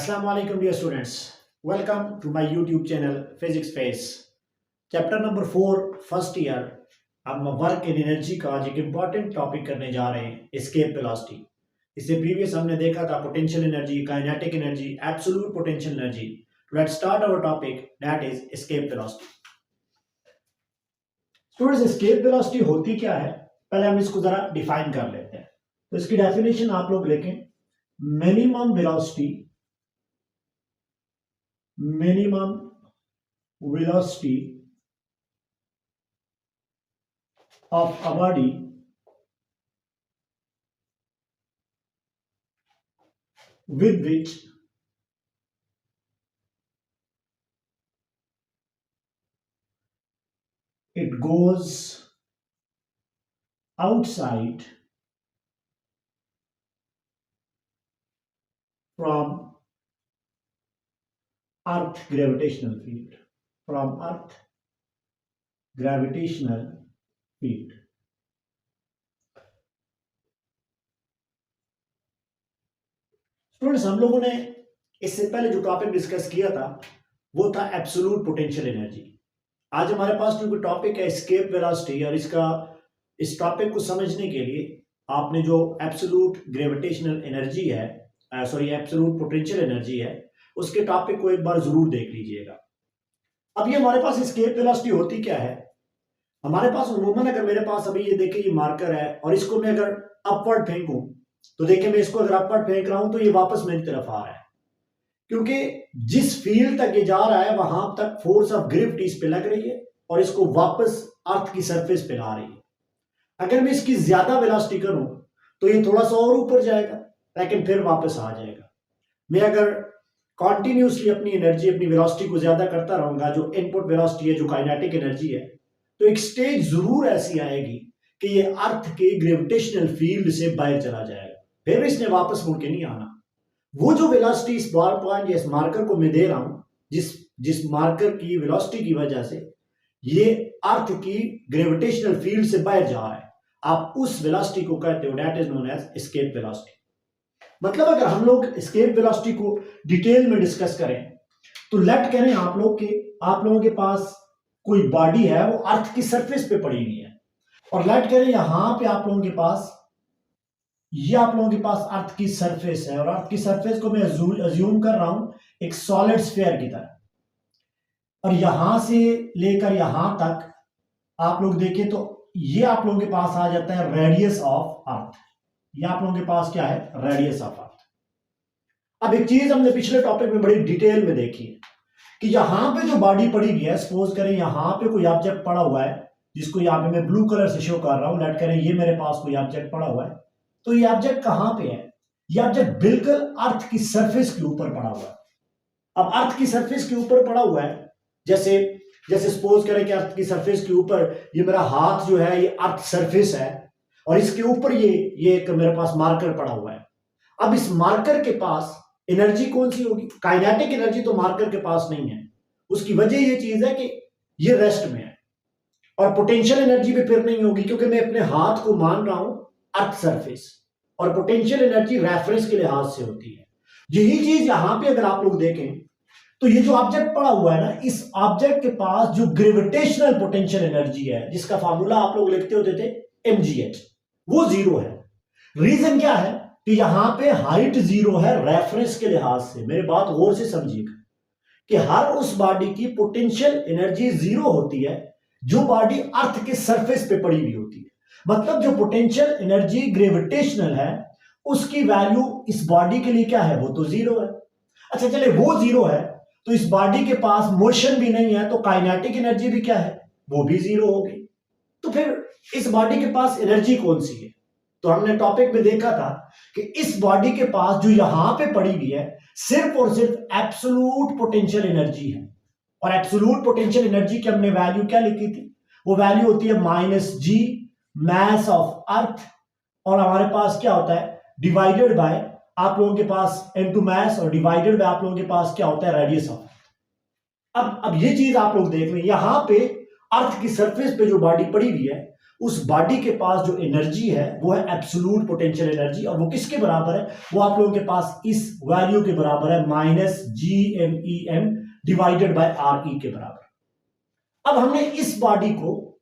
Assalamu alaikum dear students. Welcome to my YouTube channel Physics Face. Chapter number 4 first year हम work in energy का आज एक important topic करने जा रहे हैं एस्केप वेलोसिटी। इससे प्रीवियस हमने देखा था potential energy, kinetic energy, absolute potential energy. Let's start our topic that is escape velocity. Students, escape velocity होती क्या है, पहले हम इसको जरा डिफाइन कर लेते हैं। तो इसकी डेफिनेशन आप लोग लिखें, minimum velocity of a body with which it goes outside from earth gravitational field, students, हम लोगों ने इससे पहले जो टॉपिक डिस्कस किया था वो था एब्सोल्यूट पोटेंशियल एनर्जी। आज हमारे पास जो टॉपिक है एस्केप वेलोसिटी, और इस टॉपिक को समझने के लिए आपने जो एब्सोल्यूट ग्रेविटेशनल एनर्जी है, एब्सोल्यूट पोटेंशियल एनर्जी है, उसके टॉपिक को एक बार जरूर देख लीजिएगा। अब ये हमारे पास एस्केप वेलोसिटी होती क्या है। हमारे पास उमूमन अगर मेरे पास अभी ये देखिए ये मार्कर है और इसको मैं अगर अपवर्ड फेंकूं तो देखिए मैं इसको अगर अपवर्ड फेंक रहा हूं तो ये वापस मेरी तरफ आ रहा है, क्योंकि जिस फील्ड तक ये जा रहा है वहां तक फोर्स ऑफ ग्रेविटी इस पे लग रही है और इसको वापस अर्थ की सरफेस पे ला रही है। अगर मैं इसकी ज्यादा वेलोसिटी करूं तो ये थोड़ा सा और ऊपर जाएगा लेकिन फिर वापस आ जाएगा। मैं अगर कॉन्टिन्यूसली अपनी वेलोसिटी को ज्यादा करता रहूंगा, जो इनपुट वेलोसिटी है, जो काइनेटिक एनर्जी है, तो एक स्टेज जरूर ऐसी आएगी कि ये अर्थ के ग्रेविटेशनल फील्ड से बाहर चला जाएगा, फिर इसने वापस मुड़ के नहीं आना। वो जो वेलोसिटी इस बॉल पॉइंट या इस मार्कर को मैं दे रहा हूं, जिस मार्कर की वेलोसिटी की वजह से ये अर्थ की ग्रेविटेशनल फील्ड से बाहर जा रहा है, आप उस वेलोसिटी को कहते हो that is known as escape velocity. मतलब अगर हम लोग एस्केप वेलोसिटी को डिटेल में डिस्कस करें तो लेट करें आप लोगों के पास कोई बॉडी है, वो अर्थ की सरफेस पे पड़ी हुई है, और लेट करें यहां पे आप लोगों के पास अर्थ की सरफेस है, और अर्थ की सरफेस को मैं अज्यूम कर रहा हूं एक सॉलिड स्फीयर की तरह, और यहां से लेकर यहां तक आप लोग देखें तो ये आप लोगों के पास आ जाता है रेडियस ऑफ अर्थ। ये आप लोगों के पास क्या है, रेडियस ऑफ अर्थ। अब एक चीज हमने पिछले टॉपिक में बड़ी डिटेल में देखी है कि यहां पे जो बॉडी पड़ी हुई है, सपोज करें यहां पे कोई ऑब्जेक्ट पड़ा हुआ है जिसको यहां पे मैं ब्लू कलर से शो कर रहा हूं, लेट करें ये मेरे पास कोई ऑब्जेक्ट पड़ा हुआ है, तो ये ऑब्जेक्ट कहां पे है, ये ऑब्जेक्ट बिल्कुल अर्थ की सरफेस के ऊपर पड़ा हुआ है। अब अर्थ की सरफेस के ऊपर पड़ा हुआ है, जैसे सपोज करें कि अर्थ की सरफेस के ऊपर ये मेरा हाथ जो है ये अर्थ सरफेस है, और इसके ऊपर ये एक मेरे पास मार्कर पड़ा हुआ है। अब इस मार्कर के पास एनर्जी कौन सी होगी, काइनेटिक एनर्जी तो मार्कर के पास नहीं है। उसकी वजह ये चीज है कि ये रेस्ट में है, और पोटेंशियल एनर्जी भी फिर नहीं होगी क्योंकि मैं अपने हाथ को मान रहा हूं अर्थ सरफेस, और पोटेंशियल एनर्जी रेफरेंस के लिहाज से होती है। यही चीज यहां पे अगर आप लोग देखें तो ये जो ऑब्जेक्ट पड़ा हुआ है ना, इस ऑब्जेक्ट के पास जो ग्रेविटेशनल पोटेंशियल एनर्जी है, जिसका फार्मूला आप लोग लिखते होते थे mgh, वो जीरो है। रीजन क्या है कि यहां पे हाइट जीरो है रेफरेंस के लिहाज से। मेरी बात गौर से समझिएगा कि हर उस बॉडी की पोटेंशियल एनर्जी जीरो होती है जो बॉडी अर्थ के सरफेस पे पड़ी हुई होती है। मतलब जो पोटेंशियल एनर्जी ग्रेविटेशनल है उसकी वैल्यू इस बॉडी के लिए क्या है, वो तो जीरो है। अच्छा चले, वो जीरो है तो इस बॉडी के पास मोशन भी नहीं है, तो काइनेटिक एनर्जी भी क्या है, वो भी जीरो होगी। तो फिर इस बॉडी के पास एनर्जी कौन सी है, तो हमने टॉपिक में देखा था कि इस बॉडी के पास जो यहां पे पड़ी हुई है सिर्फ और सिर्फ एब्सोल्यूट पोटेंशियल एनर्जी है। और एब्सोल्यूट पोटेंशियल एनर्जी की हमने वैल्यू क्या लिखी थी, वो वैल्यू होती है -g मास ऑफ अर्थ, और हमारे पास क्या होता है डिवाइडेड बाय आप लोगों के पास इनटू मास, और डिवाइडेड बाय आप लोगों के पास क्या होता है रेडियस ऑफ। अब ये चीज आप लोग देख लें, यहां पे अर्थ की सरफेस पे जो बॉडी पड़ी हुई है उस बॉडी के पास जो एनर्जी है वो है एब्सोल्यूट पोटेंशियल एनर्जी, और वो किसके बराबर है? वो आप लोगों के पास इस वैल्यू के बराबर है, -GMEM डिवाइडेड बाय RE के बराबर। अब हमने इस बॉडी को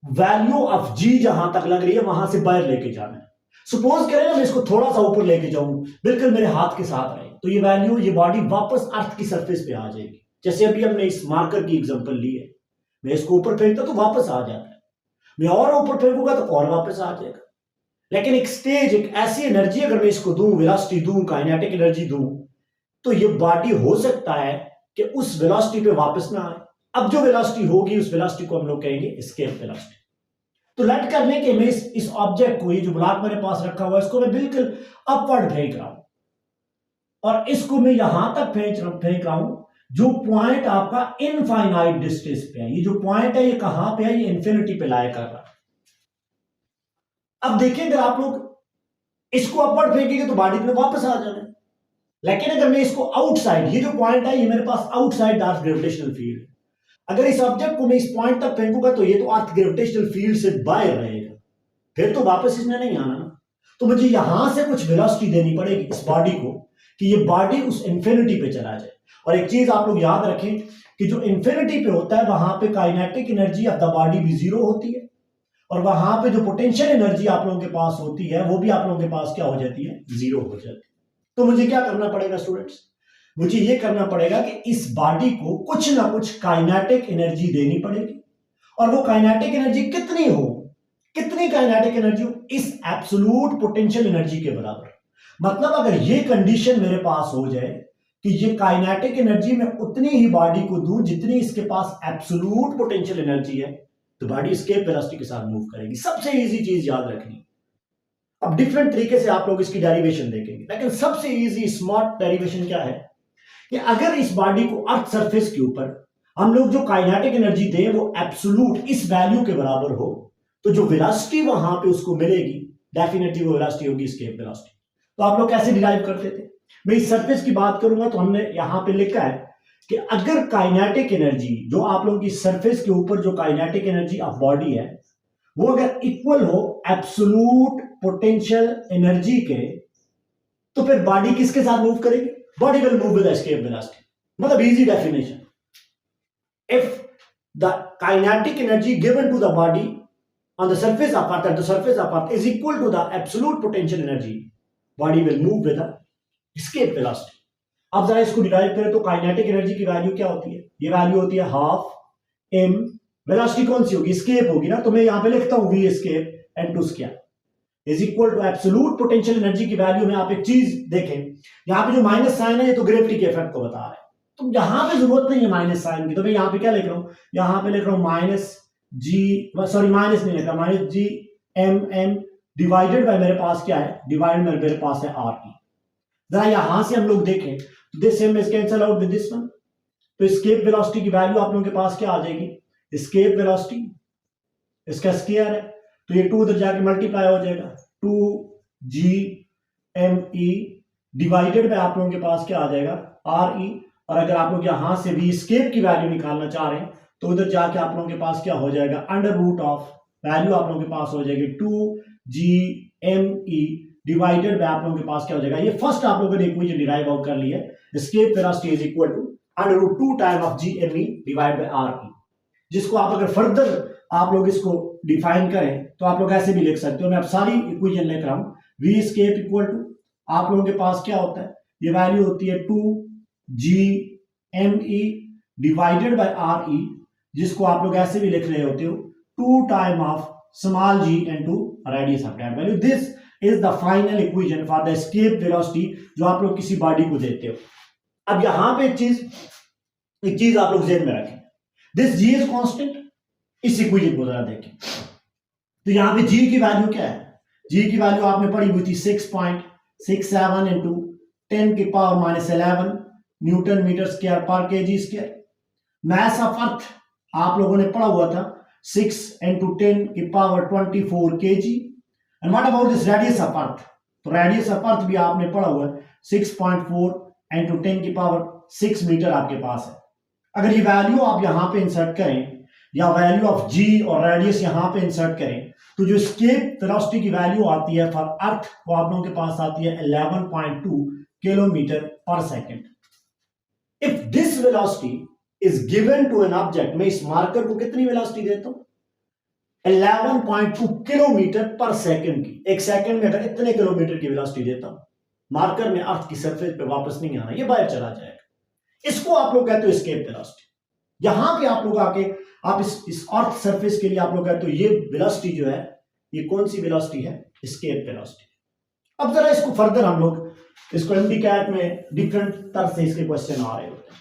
वैल्यू ऑफ G जहां तक लग रही है वहां से बाहर लेके जाना है। सपोज करें ना मैं इसको थोड़ा सा ऊपर लेके जाऊं, बिल्कुल मेरे हाथ के साथ रहे, तो ये वैल्यू, ये बॉडी वापस अर्थ की सरफेस पे आ जाएगी। जैसे अभी हमने इस मार्कर की एग्जांपल ली है, मैं इसको ऊपर फेंकता तो वापस आ जाता है, मैं और ऊपर फेंकूंगा तो और वापस आ जाएगा। लेकिन एक स्टेज, एक ऐसी एनर्जी अगर मैं इसको दूं, वेलोसिटी दूं, काइनेटिक एनर्जी दूं, तो ये बॉडी हो सकता है कि उस वेलोसिटी पे वापस ना आए। अब जो वेलोसिटी होगी उस वेलोसिटी को हम लोग कहेंगे एस्केप वेलोसिटी। तो लेट कर लें कि मैं इस ऑब्जेक्ट को, ये जो ब्लॉक मेरे पास रखा हुआ है, इसको मैं बिल्कुल अपवर्ड फेंक रहा हूं, और इसको मैं यहां तक फेंक रहा हूं जो पॉइंट आपका इनफाइनाइट डिस्टेंस पे है। ये जो पॉइंट है ये कहां पे है? ये इंफिनिटी पे लाया कर रहा है। अब देखिए, अगर आप लोग इसको अपवर्ड फेंकेंगे तो बॉडी में वापस आ जाना है, लेकिन अगर मैं इसको आउटसाइड, ये जो पॉइंट है ये मेरे पास आउटसाइड अर्थ ग्रेविटेशनल फील्ड है, अगर इस ऑब्जेक्ट को मैं इस पॉइंट तक फेंकूंगा तो ये तो अर्थ ग्रेविटेशनल फील्ड से बाहर रहेगा, फिर तो वापस इसने नहीं आना ना। तो मुझे यहां से कुछ वेलोसिटी देनी पड़ेगी इस बॉडी को कि ये बॉडी उस इंफिनिटी पे चला जाए। और एक चीज आप लोग याद रखें कि जो इंफिनिटी पे होता है वहां पे kinetic energy of the body भी जीरो होती है, और वहां पे जो पोटेंशियल एनर्जी आप लोगों के पास होती है वो भी आप लोगों के पास क्या हो जाती है? जीरो हो जाती है। तो मुझे क्या करना पड़ेगा स्टूडेंट्स? मुझे ये करना पड़ेगा कि इस बॉडी को कुछ ना कुछ काइनेटिक एनर्जी देनी पड़ेगी, और वो काइनेटिक एनर्जी कितनी हो? कितनी काइनेटिक एनर्जी हो? इस एब्सोल्यूट पोटेंशियल एनर्जी के बराबर। मतलब अगर ये कंडीशन मेरे पास हो जाए कि ये काइनेटिक एनर्जी मैं उतनी ही बॉडी को दूं जितनी इसके पास एब्सोल्यूट पोटेंशियल एनर्जी है, तो बॉडी एस्केप वेलोसिटी के साथ मूव करेगी। सबसे इजी चीज याद रखनी। अब डिफरेंट तरीके से आप लोग इसकी डेरिवेशन देखेंगे, लेकिन सबसे इजी स्मार्ट डेरिवेशन क्या है कि अगर इस बॉडी को अर्थ सरफेस के ऊपर हम लोग जो काइनेटिक एनर्जी दें वो एब्सोल्यूट इस वैल्यू के बराबर हो, तो जो वेलोसिटी वहां पे उसको मिलेगी डेफिनेटली वो वेलोसिटी होगी एस्केप वेलोसिटी। तो आप लोग कैसे डिराइव करते थे? मैं इस सरफेस की बात करूंगा तो हमने यहां पे लिखा है कि अगर काइनेटिक एनर्जी जो आप लोगों की सरफेस के ऊपर जो काइनेटिक एनर्जी ऑफ बॉडी है वो अगर इक्वल हो एब्सोल्यूट पोटेंशियल एनर्जी के, तो फिर बॉडी किसके साथ मूव करेगी? Body will move with escape velocity. मतलब easy definition, if the kinetic energy given to the body on the surface of earth, at the surface of earth is equal to the absolute potential energy, body will move with the escape velocity. अब जरा इसको derive करें तो kinetic energy की value क्या होती है? ये वैल्यू होती है हाफ m, वेलोसिटी कौन सी होगी? एस्केप होगी ना, तो मैं यहां पे लिखता हूं v escape n2 square is equal to absolute potential energy की वैल्यू में। आप एक चीज देखें, यहां पे जो माइनस साइन है ये तो ग्रेविटी के इफेक्ट को बता रहा है, तो यहां पे जरूरत नहीं है माइनस साइन की, तो मैं यहां पे क्या लिख रहा हूं? यहां पे लिख रहा हूं माइनस नहीं लिखा, -GMM डिवाइडेड बाय मेरे पास क्या है? डिवाइड मेरे पास है RE। जरा यहां से हम लोग देखें तो this m is cancel out with this one, तो एस्केप वेलोसिटी की वैल्यू आप लोगों के पास क्या आ जाएगी? एस्केप वेलोसिटी इसका स्क्वायर है, तो ये 2 उधर जाके मल्टीप्लाई हो जाएगा, 2GME डिवाइडेड बाय आप लोगों के पास क्या आ जाएगा? RE। और अगर आप लोग यहां से भी एस्केप की वैल्यू निकालना चाह रहे हैं तो उधर जाके आप लोगों के पास क्या हो जाएगा? अंडर रूट ऑफ वैल्यू आप लोगों के पास हो जाएगी 2GME डिवाइडेड बाय आप लोगों के पास क्या हो जाएगा? ये फर्स्ट आप लोगों ने इक्वेशन डिराइव आउट कर लिया है, escape velocity is equal to under root 2 time of GME divide by RE, जिसको आप अगर फर्दर आप लोग इसको डिफाइन करें तो आप लोग ऐसे भी लिख सकते हो। मैं अब सारी इक्वेशन लिख रहा हूं। V एस्केप इक्वल टू आप लोगों के पास क्या होता है? ये वैल्यू होती है 2GME डिवाइडेड बाय RE, जिसको आप लोग ऐसे भी लिख रहे होते हो 2 time of small g into radius of that value. This is the final equation for the escape velocity जो आप लोग किसी बॉडी को देते हो। अब यहां पे एक चीज आप लोग ध्यान में रखें, दिस g इज कांस्टेंट। इस इक्वेशन को जरा देखें तो यहां पे g की वैल्यू क्या है? g की वैल्यू आपने पढ़ी हुई थी 6.67 इंटू 10 की पावर -11 न्यूटन मीटर स्क्वायर पर KG square. Mass of earth आप लोगों ने पढ़ा हुआ था 6 इंटू 10 की power 24 kg। And what about this radius of earth? तो रेडियस ऑफ अर्थ भी आपने पढ़ा हुआ है 6.4 इंटू 10 की पावर 6 मीटर आपके पास है। अगर ये वैल्यू आप यहां पे इंसर्ट करें, या वैल्यू ऑफ जी और रेडियस यहां पे इंसर्ट करें तो जो एस्केप वेलोसिटी की वैल्यू आती है फॉर अर्थ वो आप लोगों के पास आती है 11.2 kilometre per second. If this velocity is given to an object, मैं इस मार्कर को कितनी वेलोसिटी देता हूं 11.2 किलोमीटर पर सेकंड की। एक सेकंड में अगर इतने किलोमीटर की वेलोसिटी देता हूं, मार्कर में अर्थ की सरफेस पे वापस नहीं आना, ये बाहर चला जाएगा। इसको आप लोग कहते हो एस्केप वेलोसिटी। यहां पे आप लोग आके आप इस अर्थ सरफेस के लिए आप लोग कहते हो ये वेलोसिटी जो है ये कौन सी वेलोसिटी है, एस्केप वेलोसिटी। अब जरा इसको फर्दर हम लोग इसको एमडीकैट में डिफरेंट तरह से इसके क्वेश्चन आ रहे होते हैं।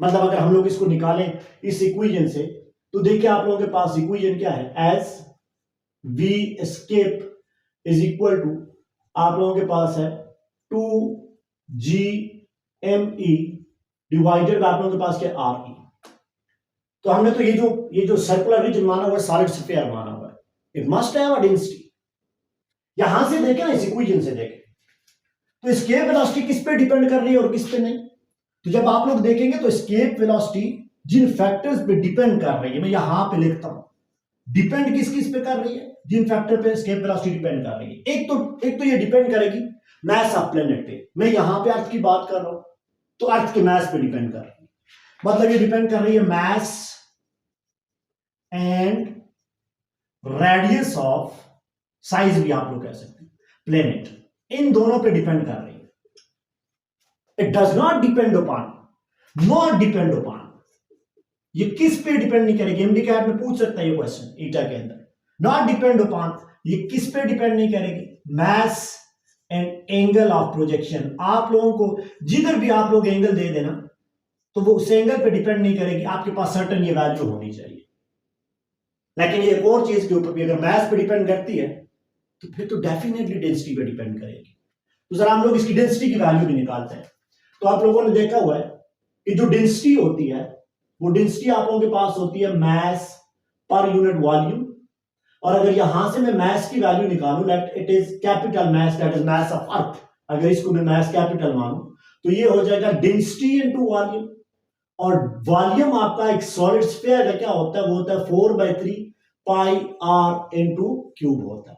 मतलब अगर हम लोग इसको निकालें इस इक्वेशन से तो देखिए आप लोगों के पास इक्वेशन क्या है, as V escape is equal to आप लोगों के पास है 2GME डिवाइडेड बाय आप लोगों के पास क्या RE। तो हमने तो ये जो सर्कुलर रीजन माना हुआ है सॉलिड स्फीयर माना हुआ है, it must have a density. यहां से देखें ना, इस इक्वेशन से देखें तो एस्केप वेलोसिटी किस पे डिपेंड कर रही है और किस पे नहीं। तो जब आप लोग देखेंगे तो एस्केप वेलोसिटी जिन फैक्टर्स पे डिपेंड कर रही है, मैं यहां पे लिखता हूं डिपेंड किस किस पे कर रही है, जिन फैक्टर पे एस्केप वेलोसिटी डिपेंड कर रही है। एक तो ये डिपेंड करेगी मास ऑफ प्लेनेट पे। मैं यहां पे अर्थ की बात कर रहा हूं तो अर्थ के मास पे डिपेंड कर रही है, मतलब ये डिपेंड कर रही है mass and radius of size भी आप लोग कह सकते हैं प्लेनेट, इन दोनों पे डिपेंड कर रही है। It does not depend upon ये किस पे डिपेंड नहीं करेगी। एमडीकैट में पूछ सकता है ये क्वेश्चन ईटा के अंदर, नॉट डिपेंड अपॉन ये किस पे डिपेंड नहीं करेगी, mass and angle of projection. आप लोगों को जिधर भी आप लोग एंगल दे देना तो वो उस एंगल पे डिपेंड नहीं करेगी, आपके पास सर्टेन ये वैल्यू होनी चाहिए। लेकिन ये एक और चीज के ऊपर भी अगर मास पे डिपेंड करती है तो फिर तो डेफिनेटली डेंसिटी पे डिपेंड करेगी। तो जरा हम लोग इसकी डेंसिटी की वैल्यू भी निकालते हैं। तो आप लोगों ने देखा हुआ है कि जो डेंसिटी होती है वो डेंसिटी आप लोगों के पास होती है मास पर यूनिट वॉल्यूम। और अगर यहां से मैं मास की वैल्यू निकालूं, let it is capital mass, that is mass of earth, अगर इसको मैं मास कैपिटल मानूं तो ये हो जाएगा डेंसिटी इनटू वॉल्यूम। और वॉल्यूम आपका एक सॉलिड स्फीयर का क्या होता है, वो होता है 4/3 पाई r इनटू क्यूब होता है।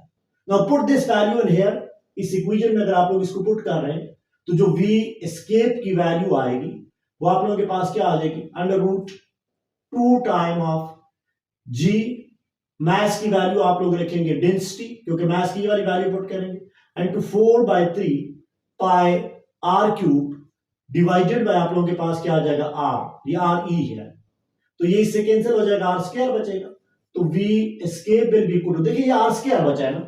Now put this value in here, इस इक्वेशन में अगर आप लोग इसको पुट कर रहे हैं तो जो v एस्केप की वैल्यू आएगी वो आप लोगों के पास क्या आ जाएगी, √2 टाइम ऑफ g। मास की वैल्यू आप लोग रखेंगे डेंसिटी, क्योंकि मास की वाली वैल्यू पुट करेंगे, and two 4/3 pi r cube divided by आप लोगों के पास क्या आ जाएगा r, ये RE है तो ये इससे कैंसिल हो जाएगा, r² बचेगा। तो v escape will be equal to, देखिए ये r² बचा है ना,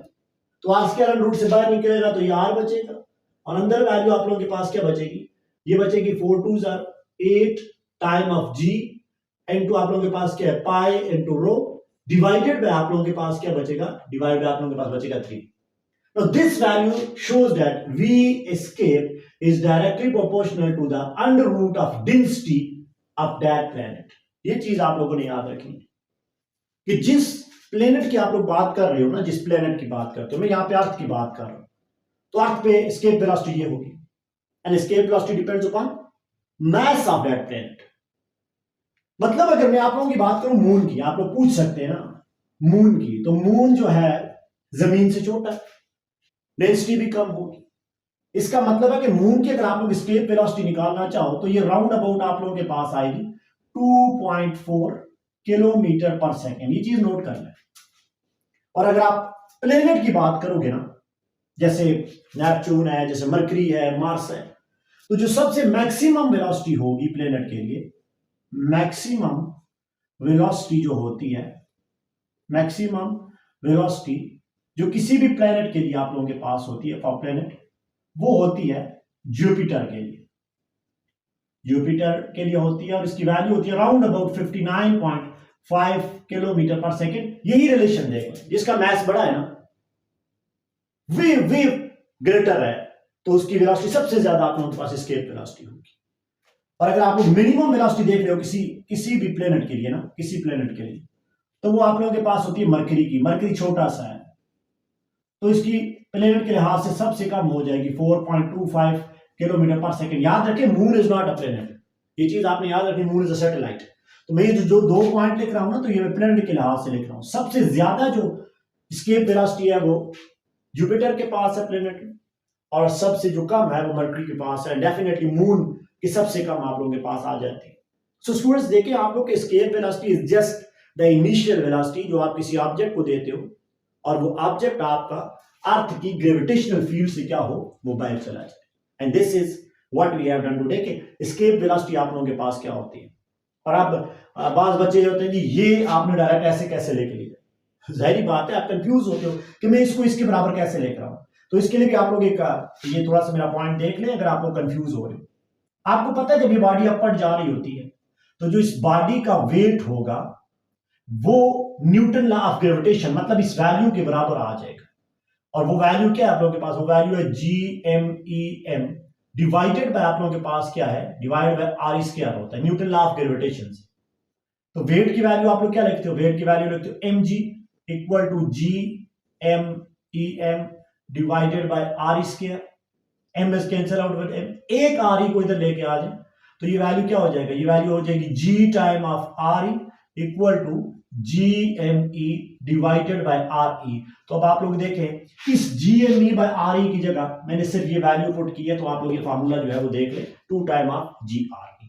तो r² रूट से बाहर निकलेगा तो ये r बचेगा और अंदर वैल्यू आप लोगों के पास क्या बचेगी, ये बचेगी 4 2s are 8 time of g into आप लोगों के पास क्या है pi into rho divided by आप लोगों के पास क्या बचेगा, डिवाइड बाय आप लोगों के पास बचेगा 3। Now this value shows that V escape is directly proportional to the under root of density of that planet। ये चीज आप लोगों ने याद रखनी कि जिस प्लेनेट की आप लोग बात कर रहे हो ना, जिस प्लेनेट की बात करते हो, मैं यहाँ पे अर्थ की बात कर रहा हूं, तो अर्थ पे एस्केप वेलोसिटी ये होगी and escape velocity depends upon mass of that planet. मतलब अगर मैं आप लोगों की बात करूं मून की, आप लोग पूछ सकते हैं ना मून की, तो मून जो है जमीन से छोटा है, डेंसिटी भी कम होगी। इसका मतलब है कि मून की अगर आप लोग एस्केप वेलोसिटी निकालना चाहो तो ये राउंड अबाउट आप लोगों के पास आएगी 2.4 किलोमीटर पर सेकेंड, ये चीज नोट कर लें। और अगर आप प्लेनेट की बात करोगे ना, जैसे नेपच्यून है, जैसे मरकरी है, मार्स है, तो जो सबसे मैक्सिमम वेलोसिटी होगी प्लेनेट के लिए, मैक्सिमम वेलोसिटी जो होती है, मैक्सिमम वेलोसिटी जो किसी भी प्लेनेट के लिए आप लोगों के पास होती है फॉर प्लेनेट, वो होती है जुपिटर के लिए, जुपिटर के लिए होती है और इसकी वैल्यू होती है round about 59.5 kilometre per second. यही रिलेशन देगा, जिसका मास बड़ा है ना, वे ग्रेटर है, तो उसकी वेलोसिटी सबसे ज्यादा आप लोगों के पास एस्केप वेलोसिटी होगी। और अगर आप लोग मिनिमम वेलोसिटी देख रहे हो किसी भी प्लेनेट के लिए ना, किसी प्लेनेट के लिए, तो वो आप लोगों के पास होती है मरकरी की। मरकरी छोटा सा है तो इसकी प्लेनेट के लिहाज से सबसे कम हो जाएगी 4.25 किलोमीटर पर सेकेंड। याद रखें moon is not a planet, ये चीज आपने याद रखनी, मून इज अ सैटेलाइट। तो मैं ये जो दो पॉइंट लिख रहा हूं ना, तो ये मैं प्लैनेट के लिहाज से लिख रहा हूं। सबसे ज्यादा जो एस्केप वेलोसिटी है वो जुपिटर के पास है प्लैनेट, और सबसे जो कम है वो मरकरी के पास है। डेफिनेटली मून की सबसे कम आप लोगों के पास आ जाती है। सो स्टूडेंट्स देखिए, आप लोग के escape velocity is just the initial velocity जो आप किसी ऑब्जेक्ट को देते हो, और वो ऑब्जेक्ट आपका अर्थ की ग्रेविटेशनल फील्ड से क्या हो, वो बाहर चला जाए। And this is what we have done today कि एस्केप वेलोसिटी आप लोगों के पास क्या होती है। और अब बाज बच्चे होते हैं जी ये आपने डायरेक्ट ऐसे कैसे लेके लिया, जाहिर बात है आप कंफ्यूज होते हो कि मैं इसको इसके बराबर कैसे लेकर आऊं। तो इसके लिए भी आप लोग एक ये थोड़ा सा मेरा पॉइंट देख लें अगर आप लोग कंफ्यूज हो रहे हो। आपको पता है जब ये बॉडी अपवर्ड जा रही होती है तो जो इस बॉडी का वेट होगा वो न्यूटन लॉ ऑफ ग्रेविटेशन मतलब इस वैल्यू के बराबर आ जाएगा। और वो वैल्यू क्या है आप लोगों के पास, वो वैल्यू है GMEM डिवाइडेड बाय आप लोगों के पास क्या है, डिवाइडेड बाय R स्क्वायर होता है न्यूटन लॉ ऑफ ग्रेविटेशन से। तो वेट की वैल्यू आप लोग क्या लिखते हो, वेट की वैल्यू लिखते हो mg equal to GMEM divided by R square. m is cancel out with m, एक RE को इधर लेके आ जाए तो ये वैल्यू क्या हो जाएगा, ये वैल्यू हो जाएगी G time of RE equal to GME divided by RE। तो अब आप लोग देखें इस GME बाय RE की जगह मैंने सिर्फ ये वैल्यू पुट की है, तो आप लोग ये फार्मूला जो है वो देख ले 2 टाइम ऑफ GRE।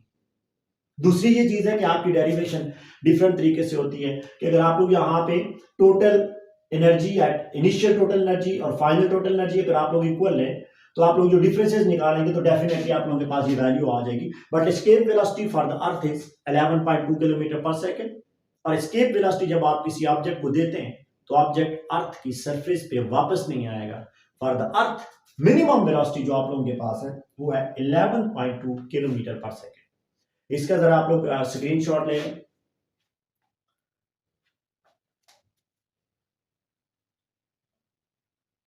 दूसरी ये चीज है कि आपकी डेरिवेशन डिफरेंट तरीके से होती है कि अगर आप लोग यहाँ पे total energy at initial total energy और फाइनल टोटल एनर्जी अगर आप लोग इक्वल लें तो आप लोग जो डिफरेंसेस निकालेंगे तो डेफिनेटली आप लोगों के पास ये वैल्यू आ जाएगी। But escape velocity for the earth is 11.2 kilometre per second, और एस्केप वेलोसिटी जब आप किसी ऑब्जेक्ट को देते हैं तो ऑब्जेक्ट अर्थ की सरफेस पे वापस नहीं आएगा। For the earth minimum velocity जो आप लोगों के पास है वो है 11.2 किलोमीटर पर सेकेंड। इसका जरा आप लोग स्क्रीनशॉट ले लें।